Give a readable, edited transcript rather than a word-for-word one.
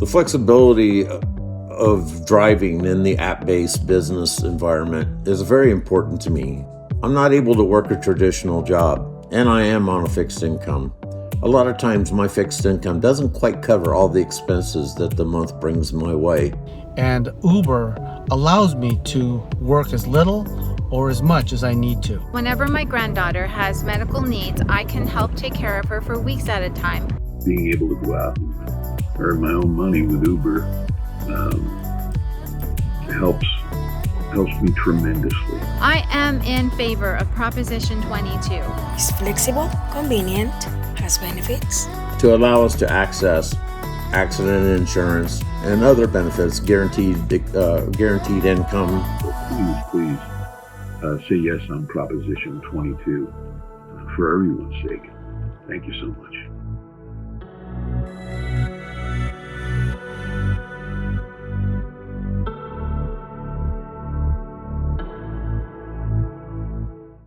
The flexibility of driving in the app-based business environment is very important to me. I'm not able to work a traditional job, and I am on a fixed income. A lot of times my fixed income doesn't quite cover all the expenses that the month brings my way. And Uber allows me to work as little or as much as I need to. Whenever my granddaughter has medical needs, I can help take care of her for weeks at a time. Being able to go out and earn my own money with Uber helps me tremendously. I am in favor of Proposition 22. It's flexible, convenient, has benefits. To allow us to access accident insurance and other benefits, guaranteed income. Please say yes on Proposition 22 for everyone's sake. Thank you so much.